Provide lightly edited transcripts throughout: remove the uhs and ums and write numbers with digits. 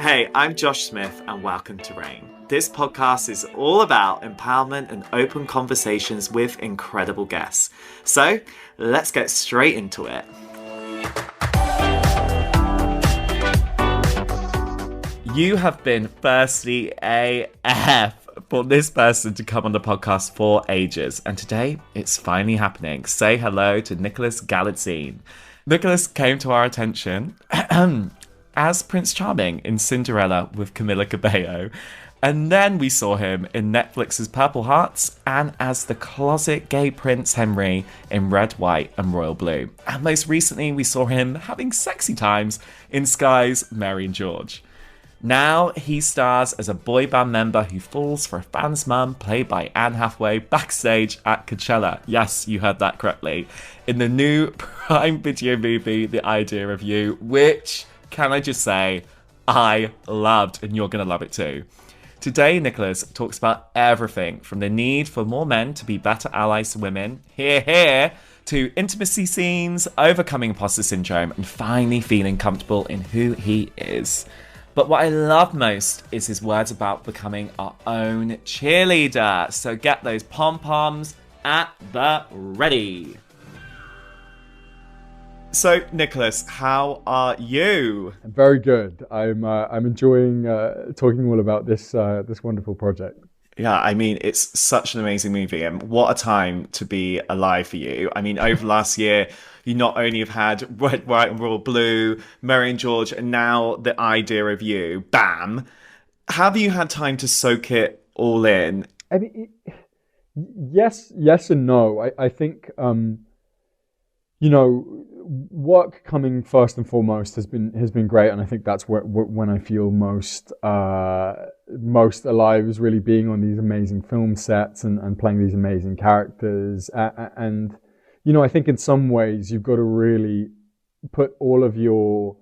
Hey, I'm Josh Smith and welcome to Rain. This podcast is all about empowerment and open conversations with incredible guests. So let's get straight into it. You have been firstly AF for this person to come on the podcast for ages, and today it's finally happening. Say hello to Nicholas Galitzine. Nicholas came to our attention as Prince Charming in Cinderella with Camila Cabello, and then we saw him in Netflix's Purple Hearts and as the closet gay Prince Henry in Red, White and Royal Blue. And most recently we saw him having sexy times in Sky's Mary and George. Now he stars as a boy band member who falls for a fan's mum, played by Anne Hathaway, backstage at Coachella. Yes, you heard that correctly. In the new Prime Video movie, The Idea of You, which, can I just say, I loved, and you're going to love it too. Today, Nicholas talks about everything from the need for more men to be better allies to women, here, to intimacy scenes, overcoming imposter syndrome, and finally feeling comfortable in who he is. But what I love most is his words about becoming our own cheerleader. So get those pom-poms at the ready. So, Nicholas, how are you? Very good. I'm enjoying talking all about this wonderful project. Yeah, I mean, it's such an amazing movie, and what a time to be alive for you. I mean, over last year, you not only have had Red, White and Royal Blue, Mary and George, and now The Idea of You. Bam! Have you had time to soak it all in? I mean, yes and no. I think, work coming first and foremost has been great, and I think that's when I feel most alive, is really being on these amazing film sets and playing these amazing characters. And I think in some ways you've got to really put all of your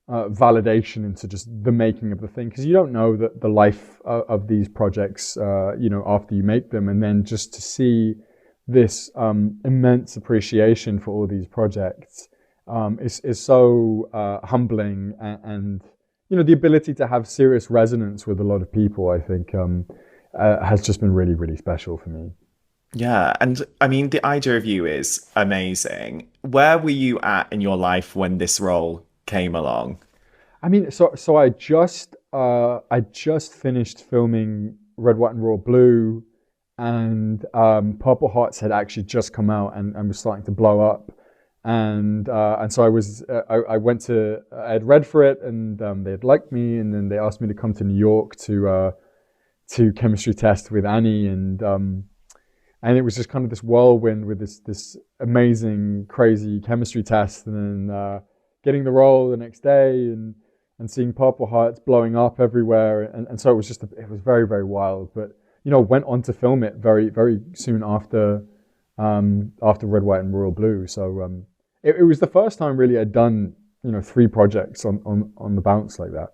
validation into just the making of the thing, because you don't know the life of these projects, after you make them, and then just to see this immense appreciation for all these projects is so humbling, and the ability to have serious resonance with a lot of people, I think, has just been really, really special for me. Yeah, and I mean, The Idea of You is amazing. Where were you at in your life when this role came along? I mean, so I just finished filming Red, White and Royal Blue, and Purple Hearts had actually just come out and was starting to blow up, and so I went to, I had read for it, and they had liked me, and then they asked me to come to New York to chemistry test with Annie, and it was just kind of this whirlwind with this amazing, crazy chemistry test, and then getting the role the next day, and seeing Purple Hearts blowing up everywhere, and so it was very, very wild. But went on to film it very, very soon after Red, White and Royal Blue. So it was the first time really I'd done 3 projects on the bounce like that.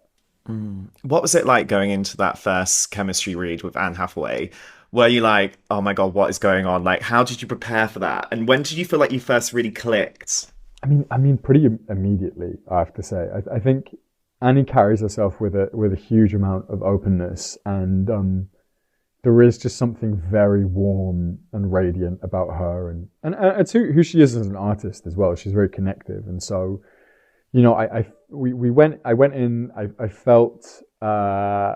What was it like going into that first chemistry read with Anne Hathaway? Were you like, oh my God, what is going on? Like, how did you prepare for that? And when did you feel like you first really clicked? I mean, pretty immediately, I have to say. I think Annie carries herself with a huge amount of openness, and there is just something very warm and radiant about her, and it's who she is as an artist as well. She's very connective, and so I went in. I felt her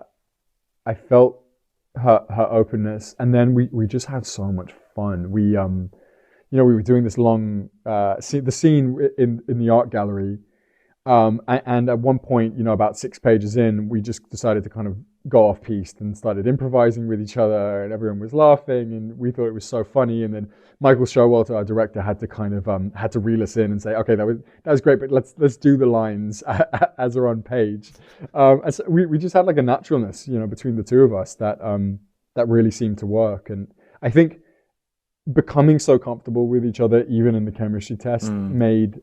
openness, and then we just had so much fun. We were doing this long the scene in the art gallery, and at one point, about 6 pages in, we just decided to kind of go off piste and started improvising with each other, and everyone was laughing, and we thought it was so funny. And then Michael Showalter, our director, had to kind of had to reel us in and say, okay, that was great, but let's do the lines as are on page. And so we just had like a naturalness, between the two of us that really seemed to work. And I think becoming so comfortable with each other, even in the chemistry test, made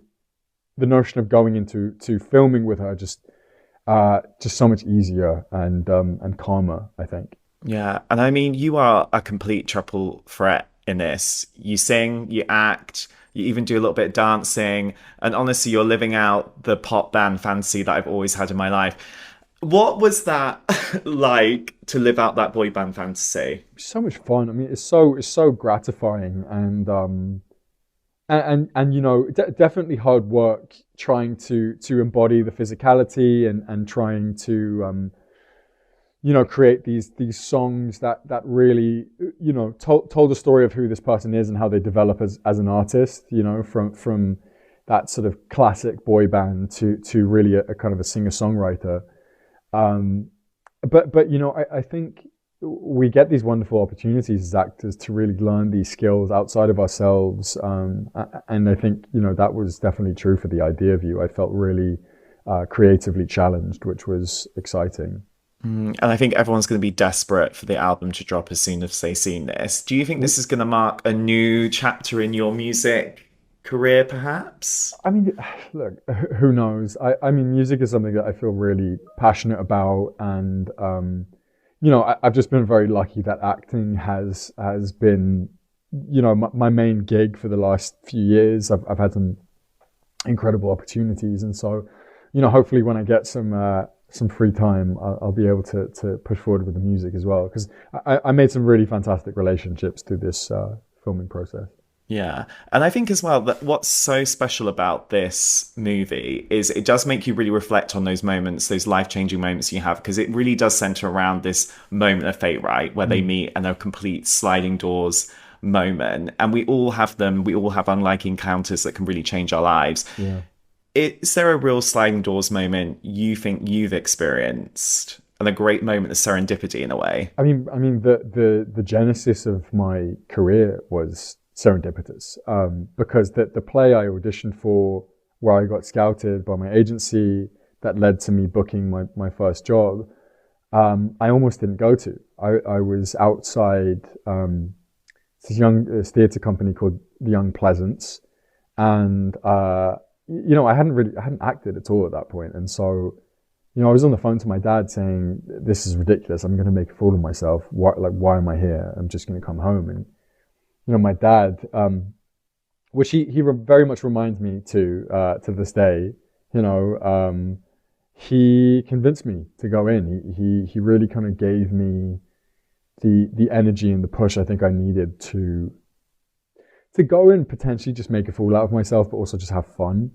the notion of going into filming with her just so much easier and calmer, I think. Yeah, and I mean, you are a complete triple threat in this. You sing, you act, you even do a little bit of dancing, and honestly, you're living out the pop band fantasy that I've always had in my life. What was that like to live out that boy band fantasy? So much fun. I mean, it's so gratifying, and definitely hard work trying to embody the physicality and trying to create these songs that really told the story of who this person is and how they develop as an artist, from that sort of classic boy band to really a kind of a singer-songwriter. But I think we get these wonderful opportunities as actors to really learn these skills outside of ourselves, and I think that was definitely true for the idea of you. I felt really creatively challenged, which was exciting. And I think everyone's going to be desperate for the album to drop as soon as they've seen this. Do you think this is going to mark a new chapter in your music career, perhaps? I mean, look, who knows? I mean, music is something that I feel really passionate about, and I've just been very lucky that acting has been, my main gig for the last few years. I've had some incredible opportunities, and so, hopefully when I get some free time, I'll be able to push forward with the music as well, because I made some really fantastic relationships through this filming process. Yeah. And I think as well that what's so special about this movie is it does make you really reflect on those moments, those life-changing moments you have, because it really does center around this moment of fate, right? Where they meet and a complete sliding doors moment. And we all have them. We all have unlike encounters that can really change our lives. Yeah. Is there a real sliding doors moment you think you've experienced? And a great moment of serendipity in a way? I mean, the genesis of my career was serendipitous, because the play I auditioned for, where I got scouted by my agency, that led to me booking my first job, I almost didn't go to. I was outside this theatre company called the Young Pleasants, and I hadn't acted at all at that point, and so I was on the phone to my dad saying, "This is ridiculous. I'm going to make a fool of myself. Why am I here? I'm just going to come home." And my dad, which he very much reminds me to this day, he convinced me to go in. He really kind of gave me the energy and the push I think I needed to go in, potentially just make a fool out of myself, but also just have fun.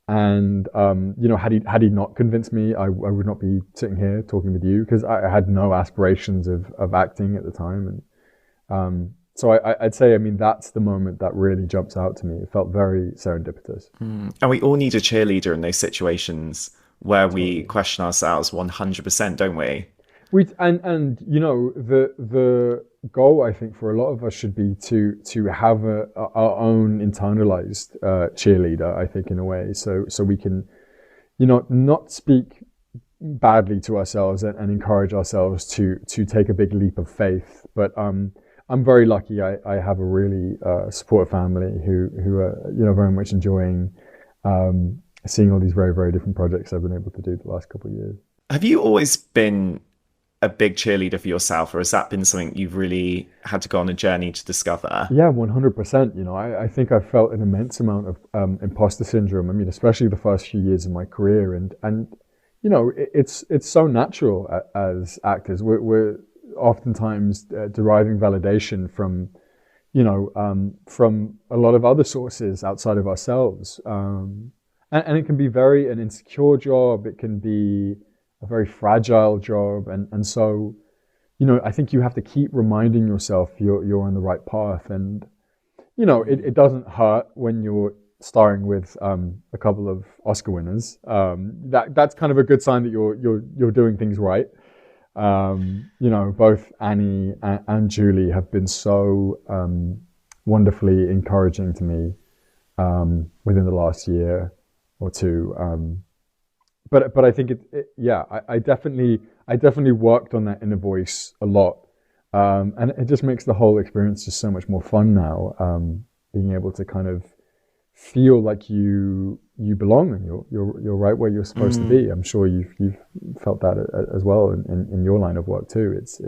And had he not convinced me, I would not be sitting here talking with you, because I had no aspirations of acting at the time. And so I'd say, I mean, that's the moment that really jumps out to me. It felt very serendipitous. And we all need a cheerleader in those situations where we question ourselves 100%, don't we? And the goal, I think, for a lot of us should be to have our own internalized cheerleader, I think, in a way, so we can not speak badly to ourselves and encourage ourselves to take a big leap of faith. But I'm very lucky. I have a really supportive family who are very much enjoying seeing all these very, very different projects I've been able to do the last couple of years. Have you always been a big cheerleader for yourself, or has that been something you've really had to go on a journey to discover? Yeah, 100%. I think I felt an immense amount of imposter syndrome. I mean, especially the first few years of my career, and it's so natural as actors. We're oftentimes deriving validation from a lot of other sources outside of ourselves, and it can be an insecure job. It can be a very fragile job, and so I think you have to keep reminding yourself you're on the right path, and it doesn't hurt when you're starring with a couple of Oscar winners. That's kind of a good sign that you're doing things right. Both Annie and Julie have been so wonderfully encouraging to me within the last year or two. But I think I definitely worked on that inner voice a lot, and it just makes the whole experience just so much more fun now. Being able to kind of feel like you belong and you're right where you're supposed to be. I'm sure you've felt that as well in your line of work too. It's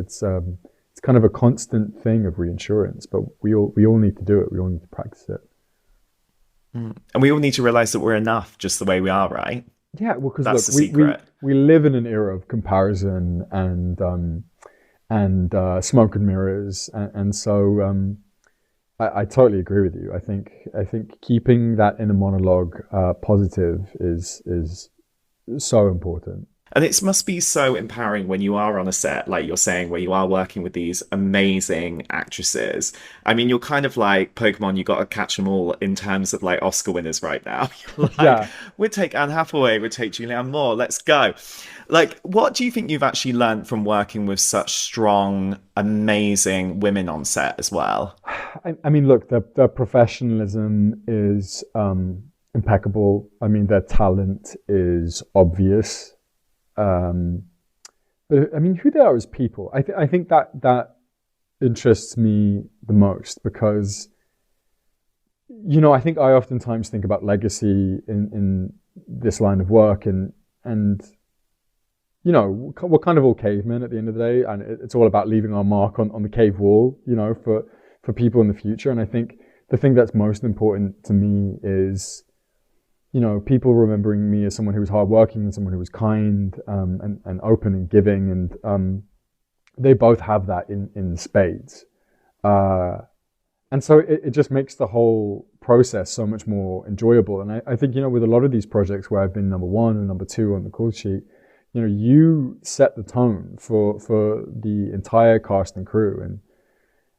kind of a constant thing of reinsurance, but we all need to do it. We all need to practice it. And we all need to realize that we're enough just the way we are, right? Yeah, well, because That's look, the secret. we live in an era of comparison and smoke and mirrors, and so I totally agree with you. I think keeping that inner monologue positive is so important. And it must be so empowering when you are on a set, like you're saying, where you are working with these amazing actresses. I mean, you're kind of like Pokemon, you got to catch them all in terms of like Oscar winners right now. You're like, Yeah. we'd take Anne Hathaway, we'd take Julianne Moore, let's go. Like, what do you think you've actually learned from working with such strong, amazing women on set as well? I mean, look, their professionalism is impeccable. I mean, their talent is obvious. But I mean, who they are as people, I think that interests me the most, because, I think I oftentimes think about legacy in this line of work, and we're kind of all cavemen at the end of the day, and it's all about leaving our mark on the cave wall, for people in the future. And I think the thing that's most important to me is, people remembering me as someone who was hardworking and someone who was kind, and open and giving, and they both have that in spades. And so it just makes the whole process so much more enjoyable. And I think, with a lot of these projects where I've been number one and number two on the call sheet, you set the tone for the entire cast and crew.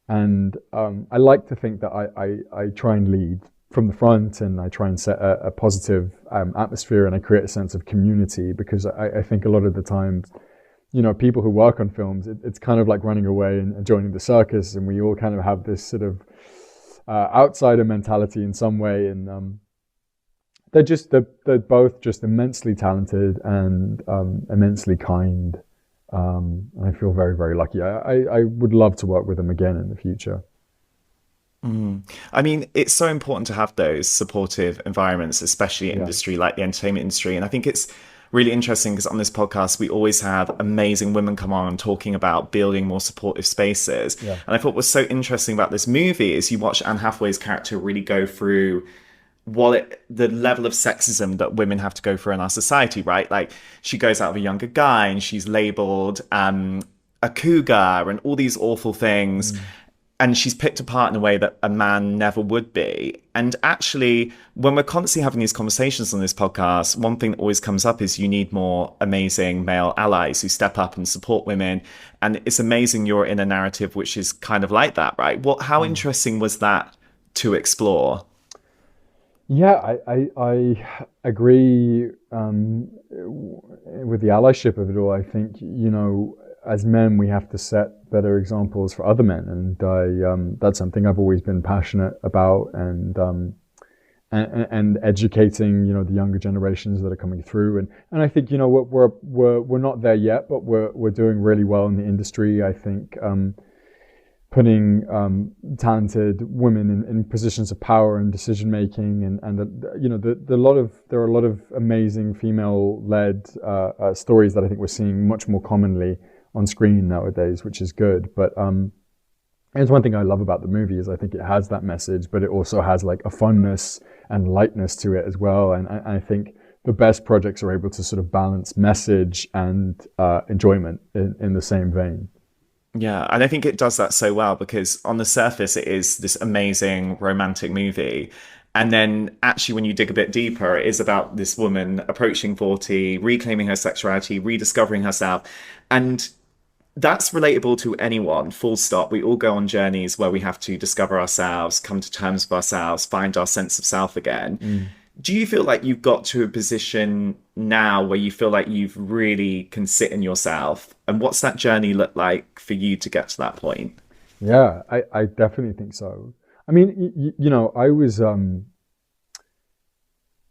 And I like to think that I try and lead from the front, and I try and set a positive atmosphere, and I create a sense of community, because I think a lot of the times, people who work on films, it's kind of like running away and joining the circus, and we all kind of have this sort of outsider mentality in some way, and they're both just immensely talented and immensely kind, and I feel very, very lucky. I would love to work with them again in the future. I mean, it's so important to have those supportive environments, especially in industry like the entertainment industry. And I think it's really interesting because on this podcast, we always have amazing women come on talking about building more supportive spaces. Yeah. And I thought what's so interesting about this movie is you watch Anne Hathaway's character really go through the level of sexism that women have to go through in our society, right? Like, she goes out with a younger guy and she's labeled a cougar and all these awful things. And she's picked apart in a way that a man never would be. And actually, when we're constantly having these conversations on this podcast, one thing that always comes up is you need more amazing male allies who step up and support women. And it's amazing you're in a narrative which is kind of like that, right? How interesting was that to explore? Yeah, I agree with the allyship of it all. I think, as men, we have to set better examples for other men, and that's something I've always been passionate about, and educating, the younger generations that are coming through, and I think, we're not there yet, but we're doing really well in the industry. I think putting talented women in positions of power and decision making, and there are a lot of amazing female-led stories that I think we're seeing much more commonly on screen nowadays, which is good. But it's one thing I love about the movie is I think it has that message, but it also has like a funness and lightness to it as well. And I think the best projects are able to sort of balance message and enjoyment in the same vein. Yeah, and I think it does that so well because on the surface it is this amazing romantic movie. And then actually when you dig a bit deeper, it is about this woman approaching 40, reclaiming her sexuality, rediscovering herself. And that's relatable to anyone, full stop. We all go on journeys where we have to discover ourselves, come to terms with ourselves, find our sense of self again. Do you feel like you've got to a position now where you feel like you've really can sit in yourself? And what's that journey look like for you to get to that point? Yeah, I definitely think so. I mean, I was,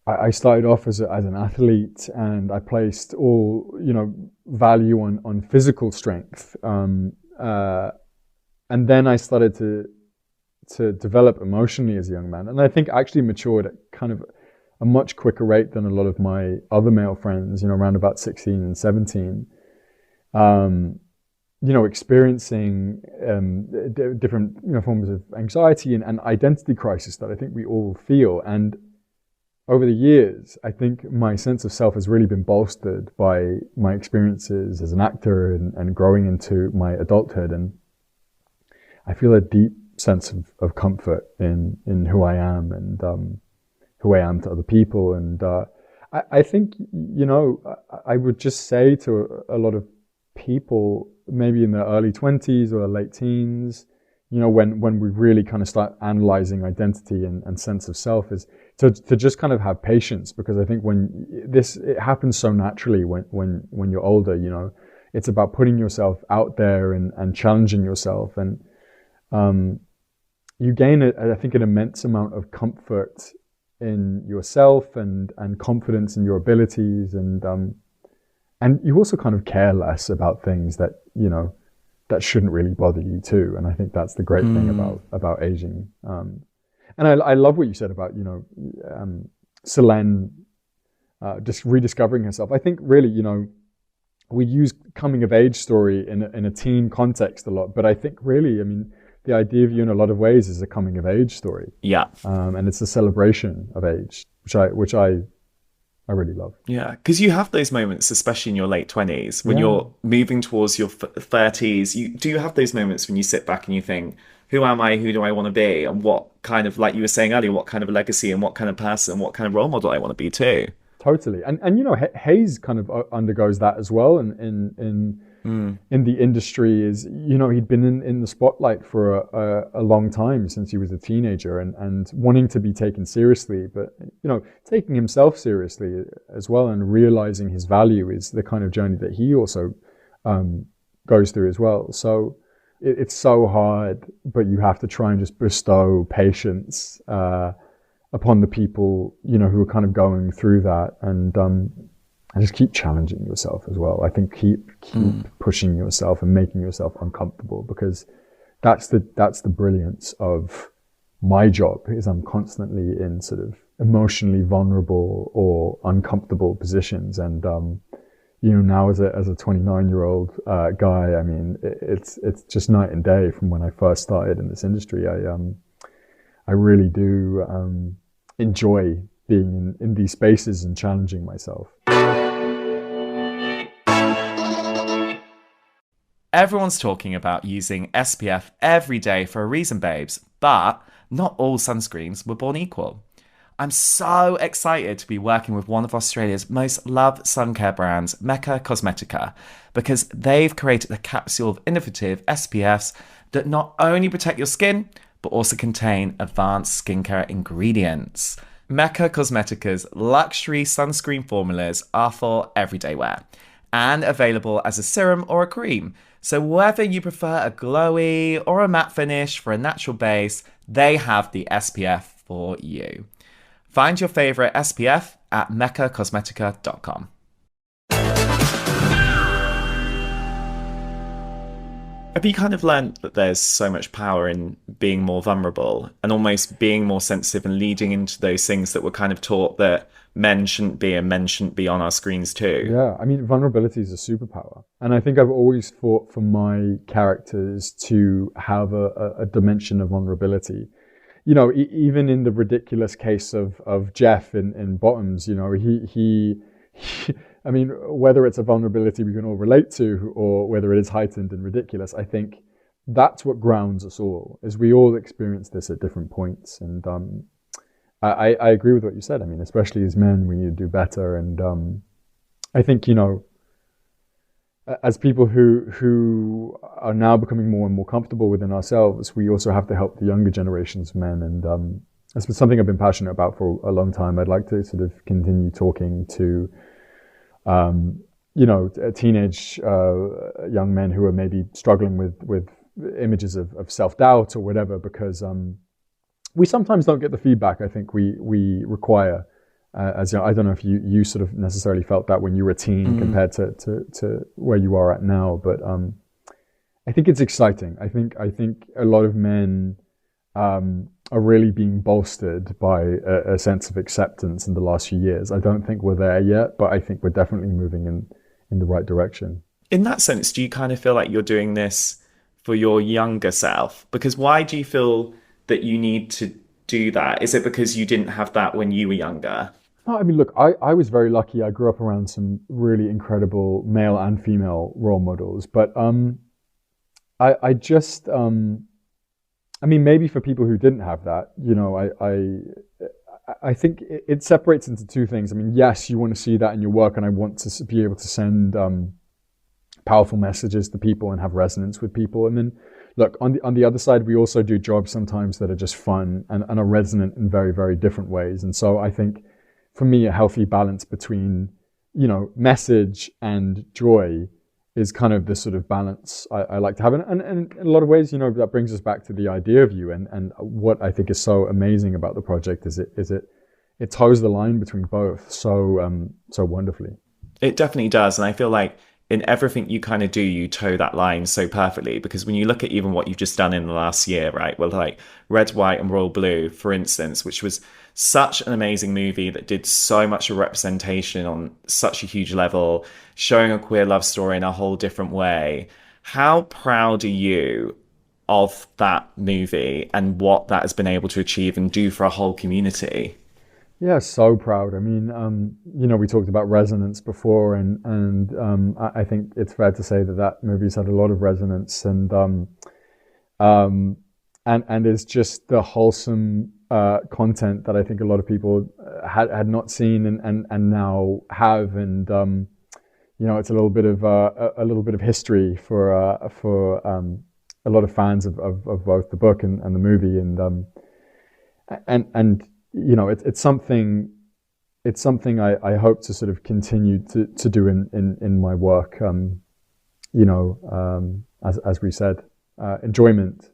I started off as an athlete, and I placed all, value on physical strength. And then I started to develop emotionally as a young man. And I think I actually matured at kind of a much quicker rate than a lot of my other male friends, around about 16 and 17. experiencing different forms of anxiety and identity crisis that I think we all feel. And over the years, I think my sense of self has really been bolstered by my experiences as an actor and growing into my adulthood. And I feel a deep sense of comfort in who I am and who I am to other people. And I think, I would just say to a lot of people, maybe in their early 20s or late teens, when we really kind of start analyzing identity and sense of self, is to just kind of have patience, because I think it happens so naturally when you're older. It's about putting yourself out there and challenging yourself, and you gain I think an immense amount of comfort in yourself and confidence in your abilities, and you also kind of care less about things that that shouldn't really bother you too. And I think that's the great thing about aging. And I love what you said about Selene just rediscovering herself. I think really we use coming of age story in a teen context a lot, but I think really, I mean, the idea of you in a lot of ways is a coming of age story. Yeah. And it's a celebration of age, which I really love. Yeah, because you have those moments, especially in your late 20s, when you're moving towards your 30s. Do you have those moments when you sit back and you think, who am I? Who do I want to be? And what kind of, like you were saying earlier, what kind of legacy and what kind of person, what kind of role model I want to be too? Totally. And Hayes kind of undergoes that as well. And in the industry is, he'd been in the spotlight for a long time since he was a teenager, and wanting to be taken seriously, but taking himself seriously as well, and realizing his value is the kind of journey that he also goes through as well. So it's so hard, but you have to try and just bestow patience upon the people who are kind of going through that, and just keep challenging yourself as well. I think keep pushing yourself and making yourself uncomfortable, because that's the brilliance of my job, is I'm constantly in sort of emotionally vulnerable or uncomfortable positions. And now as a 29-year-old guy, I mean, it's just night and day from when I first started in this industry. I really do enjoy being in these spaces and challenging myself. Everyone's talking about using SPF every day for a reason, babes, but not all sunscreens were born equal. I'm so excited to be working with one of Australia's most loved sun care brands, Mecca Cosmetica, because they've created a capsule of innovative SPFs that not only protect your skin, but also contain advanced skincare ingredients. Mecca Cosmetica's luxury sunscreen formulas are for everyday wear and available as a serum or a cream. So whether you prefer a glowy or a matte finish for a natural base, they have the SPF for you. Find your favorite SPF at meccacosmetica.com. Have you kind of learned that there's so much power in being more vulnerable and almost being more sensitive and leading into those things that we're kind of taught that men shouldn't be and men shouldn't be on our screens too? Yeah, I mean, vulnerability is a superpower. And I think I've always fought for my characters to have a dimension of vulnerability. Even in the ridiculous case of Jeff in Bottoms, he I mean, whether it's a vulnerability we can all relate to or whether it is heightened and ridiculous, I think that's what grounds us all, is we all experience this at different points. And I agree with what you said. I mean, especially as men, we need to do better. And I think, as people who are now becoming more and more comfortable within ourselves, we also have to help the younger generations of men. And that's been something I've been passionate about for a long time. I'd like to sort of continue talking to teenage young men who are maybe struggling with images of self-doubt or whatever, because we sometimes don't get the feedback I think we require. I don't know if you sort of necessarily felt that when you were a teen compared to where you are at now, but I think it's exciting. I think a lot of men are really being bolstered by a sense of acceptance in the last few years. I don't think we're there yet, but I think we're definitely moving in the right direction. in that sense, do you kind of feel like you're doing this for your younger self? Because why do you feel that you need to do that? Is it because you didn't have that when you were younger? No, I mean, look, I was very lucky. I grew up around some really incredible male and female role models, but I just I mean, maybe for people who didn't have that, I think it separates into two things. I mean, yes, you want to see that in your work, and I want to be able to send powerful messages to people and have resonance with people. And then, look, on the other side, we also do jobs sometimes that are just fun and are resonant in very, very different ways. And so I think, for me, a healthy balance between, message and joy is kind of the sort of balance I like to have. And in a lot of ways, that brings us back to the idea of you. And what I think is so amazing about the project is it toes the line between both so wonderfully. It definitely does. And I feel like in everything you kind of do, you toe that line so perfectly. Because when you look at even what you've just done in the last year, right? Well, like Red, White, and Royal Blue, for instance, which was such an amazing movie that did so much representation on such a huge level, showing a queer love story in a whole different way. How proud are you of that movie and what that has been able to achieve and do for a whole community? Yeah, so proud. I mean, we talked about resonance before, and I think it's fair to say that movie's had a lot of resonance, and it's just the wholesome content that I think a lot of people had not seen and now have, and it's a little bit of history for a lot of fans of both the book and the movie, and it's something I hope to sort of continue to do in my work. As we said, enjoyment,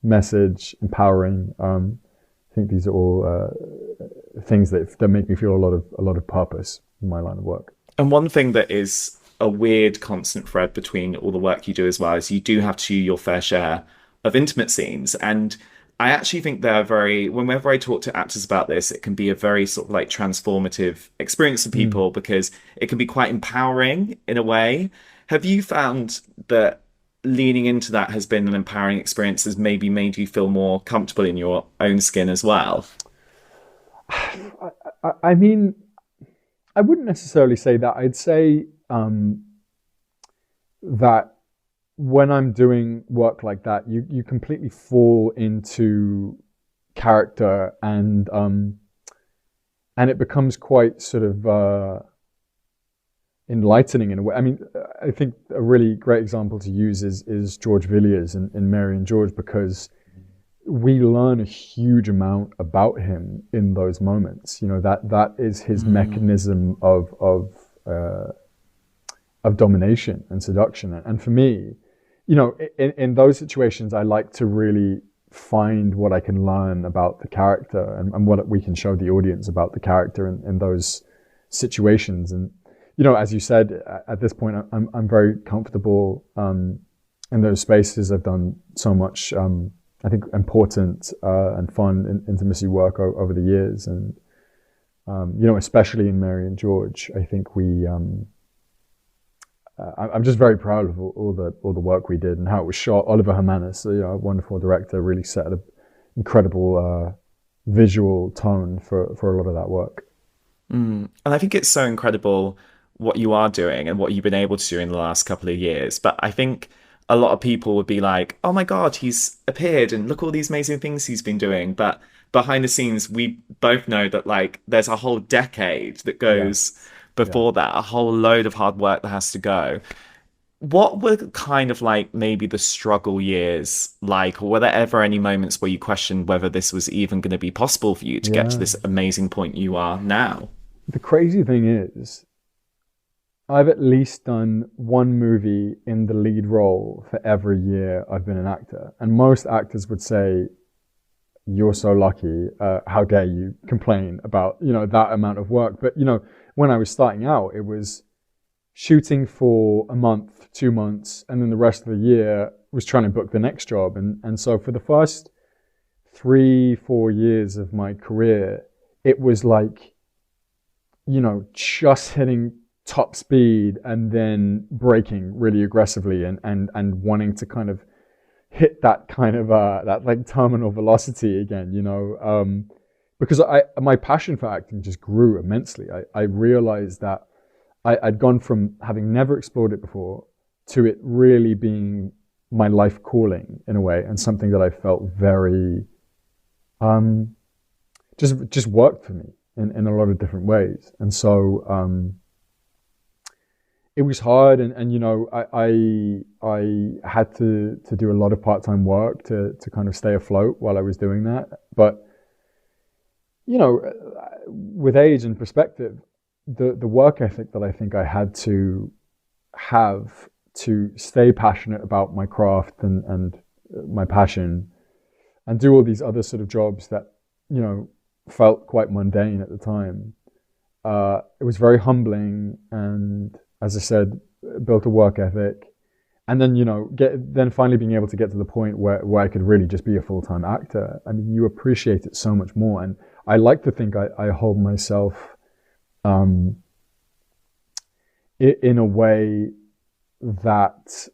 message, empowering. I think these are all things that make me feel a lot of purpose in my line of work. And one thing that is a weird constant thread between all the work you do as well is you do have to do your fair share of intimate scenes. And I actually think they're whenever I talk to actors about this, it can be a very sort of like transformative experience for people because it can be quite empowering in a way. Have you found that leaning into that has been an empowering experience, has maybe made you feel more comfortable in your own skin as well? I mean, I wouldn't necessarily say that. I'd say that when I'm doing work like that, you completely fall into character, and it becomes quite sort of enlightening in a way. I mean, I think a really great example to use is George Villiers in Mary and George, because we learn a huge amount about him in those moments. That is his mechanism of domination and seduction. And for me, in those situations, I like to really find what I can learn about the character and what we can show the audience about the character in those situations. And, as you said, at this point, I'm very comfortable in those spaces. I've done so much, I think, important and fun intimacy work over the years. And, especially in Mary and George, I think I'm just very proud of all the work we did and how it was shot. Oliver Hermanus, a wonderful director, really set an incredible visual tone for a lot of that work. And I think it's so incredible what you are doing and what you've been able to do in the last couple of years. But I think a lot of people would be like, oh my God, he's appeared and look all these amazing things he's been doing. But behind the scenes, we both know that like there's a whole decade that goes before that, a whole load of hard work that has to go. What were kind of like maybe the struggle years like, or were there ever any moments where you questioned whether this was even going to be possible for you to get to this amazing point you are now? The crazy thing is, I've at least done one movie in the lead role for every year I've been an actor. And most actors would say, you're so lucky, how dare you complain about, that amount of work. But, when I was starting out, it was shooting for a month, 2 months, and then the rest of the year was trying to book the next job. And so for the first 3-4 years of my career, it was like, just hitting top speed and then braking really aggressively and wanting to kind of hit that kind of that like terminal velocity again, because my passion for acting just grew immensely. I realized that I'd gone from having never explored it before to it really being my life calling in a way, and something that I felt very just worked for me in a lot of different ways. And so it was hard, and I had to do a lot of part-time work to kind of stay afloat while I was doing that. But with age and perspective, the work ethic that I think I had to have to stay passionate about my craft and my passion, and do all these other sort of jobs that felt quite mundane at the time. It was very humbling, and as I said, built a work ethic, and then then finally being able to get to the point where I could really just be a full-time actor. I mean, you appreciate it so much more, and I like to think I hold myself in a way that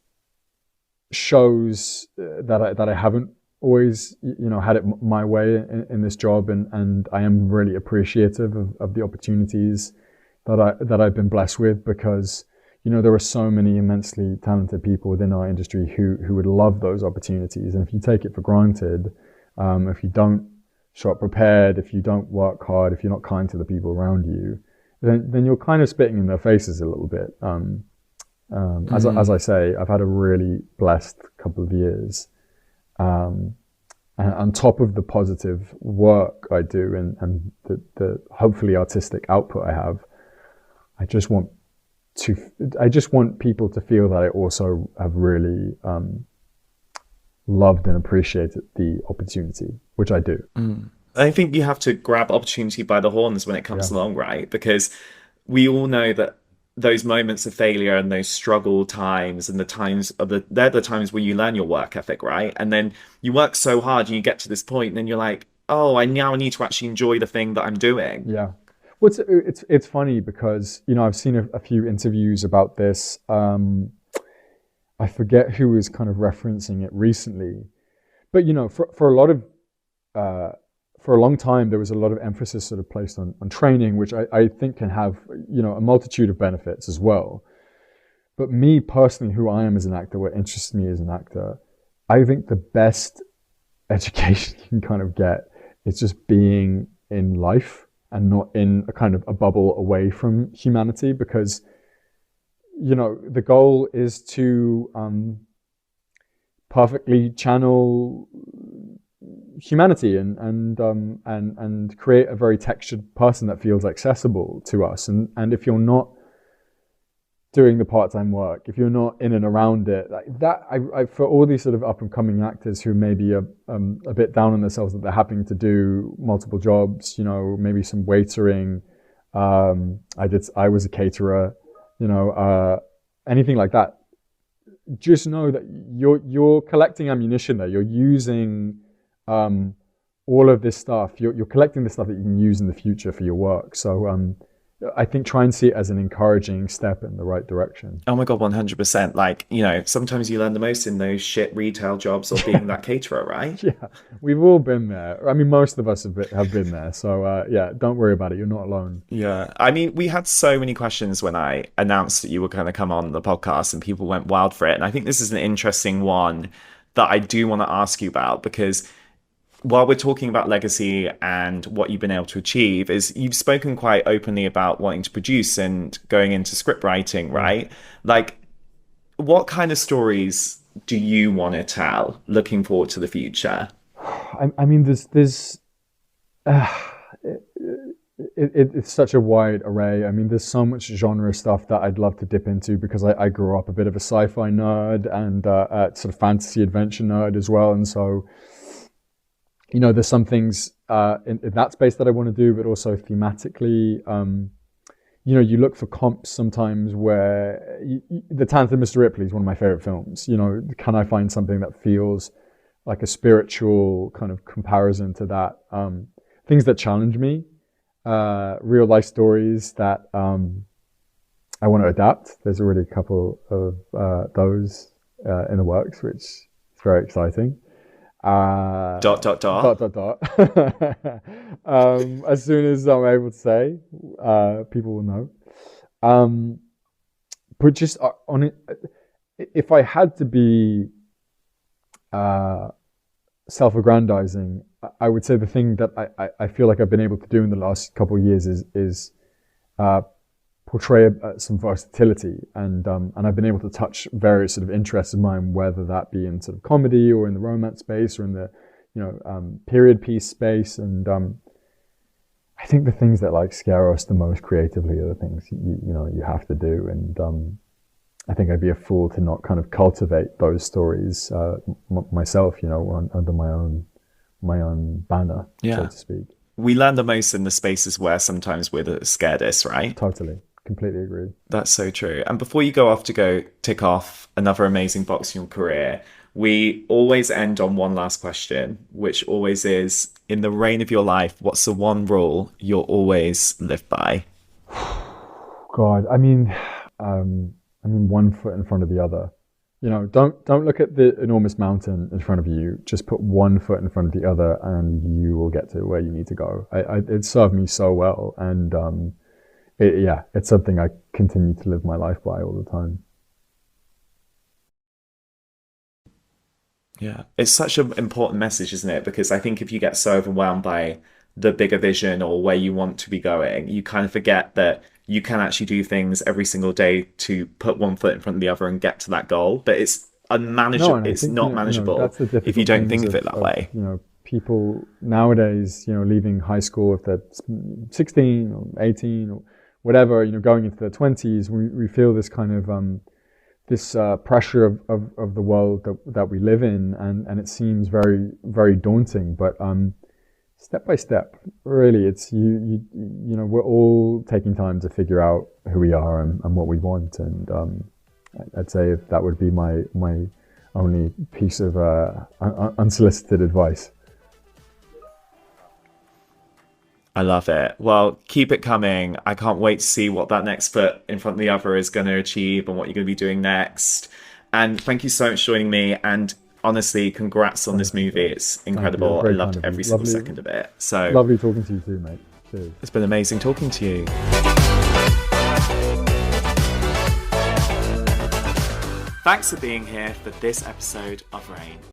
shows that I haven't always had it my way in this job, and I am really appreciative of the opportunities that I've been blessed with, because there are so many immensely talented people within our industry who would love those opportunities, and if you take it for granted, if you don't show up prepared, if you don't work hard, if you're not kind to the people around you, then you're kind of spitting in their faces a little bit. As I say, I've had a really blessed couple of years. And on top of the positive work I do and the hopefully artistic output I have, I just want people to feel that I also have really loved and appreciated the opportunity, which I do. I think you have to grab opportunity by the horns when it comes along, right? Because we all know that those moments of failure and those struggle times and they're the times where you learn your work ethic, right? And then you work so hard and you get to this point and then you're like, oh, I now need to actually enjoy the thing that I'm doing. Yeah. Well, it's funny because, I've seen a few interviews about this. I forget who was kind of referencing it recently, but, for a lot of, for a long time, there was a lot of emphasis sort of placed on training, which I think can have, a multitude of benefits as well. But me personally, who I am as an actor, what interests me as an actor, I think the best education you can kind of get is just being in life and not in a kind of a bubble away from humanity, because, the goal is to perfectly channel humanity and create a very textured person that feels accessible to us. And if you're not doing the part-time work, if you're not in and around it, like that, I for all these sort of up and coming actors who maybe are a bit down on themselves that they're having to do multiple jobs, maybe some waitering. I was a caterer, anything like that. Just know that you're collecting ammunition there. You're using all of this stuff. You're collecting the stuff that you can use in the future for your work. So I think try and see it as an encouraging step in the right direction. Oh my God, 100%. Like, sometimes you learn the most in those shit retail jobs or being that caterer, right? Yeah, we've all been there. I mean, most of us have been there. So yeah, don't worry about it. You're not alone. Yeah. I mean, we had so many questions when I announced that you were going to come on the podcast, and people went wild for it. And I think this is an interesting one that I do want to ask you about, because while we're talking about legacy and what you've been able to achieve, is you've spoken quite openly about wanting to produce and going into script writing, right? Like, what kind of stories do you want to tell looking forward to the future? I mean, it's such a wide array. I mean, there's so much genre stuff that I'd love to dip into, because I grew up a bit of a sci-fi nerd and sort of fantasy adventure nerd as well. And so, there's some things in that space that I want to do, but also thematically, you look for comps sometimes where The Talented Mr. Ripley is one of my favorite films. Can I find something that feels like a spiritual kind of comparison to that? Things that challenge me, real life stories that I want to adapt. There's already a couple of those in the works, which is very exciting. Dot, dot, Dot dot. dot dot. As soon as I'm able to say, people will know. Um, but just on it, if I had to be uh, self-aggrandizing, I would say the thing that I feel like I've been able to do in the last couple of years is uh, portray some versatility, and I've been able to touch various sort of interests of mine, whether that be in sort of comedy or in the romance space or in the period piece space, and I think the things that like scare us the most creatively are the things you have to do, and I think I'd be a fool to not kind of cultivate those stories myself, under my own banner, so Yeah. to speak. We learn the most in the spaces where sometimes we're the scaredest, right? Totally, completely agree. That's so true. And before you go off to go tick off another amazing boxing career, we always end on one last question, which always is, in the reign of your life, what's the one rule you'll always live by? God, one foot in front of the other. Don't look at the enormous mountain in front of you. Just put one foot in front of the other, and you will get to where you need to go. It served me so well, and it's something I continue to live my life by all the time. Yeah, it's such an important message, isn't it? Because I think if you get so overwhelmed by the bigger vision or where you want to be going, you kind of forget that you can actually do things every single day to put one foot in front of the other and get to that goal. But it's No, unmanageable. and I It's think not manageable that's the if you difficult don't things think of it that way. people nowadays, leaving high school if they're 16 or 18 or whatever, going into their 20s, we feel this kind of this pressure of the world that we live in, and it seems very, very daunting. But step by step, really, it's we're all taking time to figure out who we are and what we want, and I'd say that would be my only piece of unsolicited advice. I love it. Well, keep it coming. I can't wait to see what that next foot in front of the other is going to achieve and what you're going to be doing next. And thank you so much for joining me. And honestly, congrats on this movie. It's Thank you. incredible. I Very kind loved of every you. single Lovely, second of it. So lovely talking to you too, mate. Cheers. it's been amazing talking to you. Thanks for being here for this episode of Rain.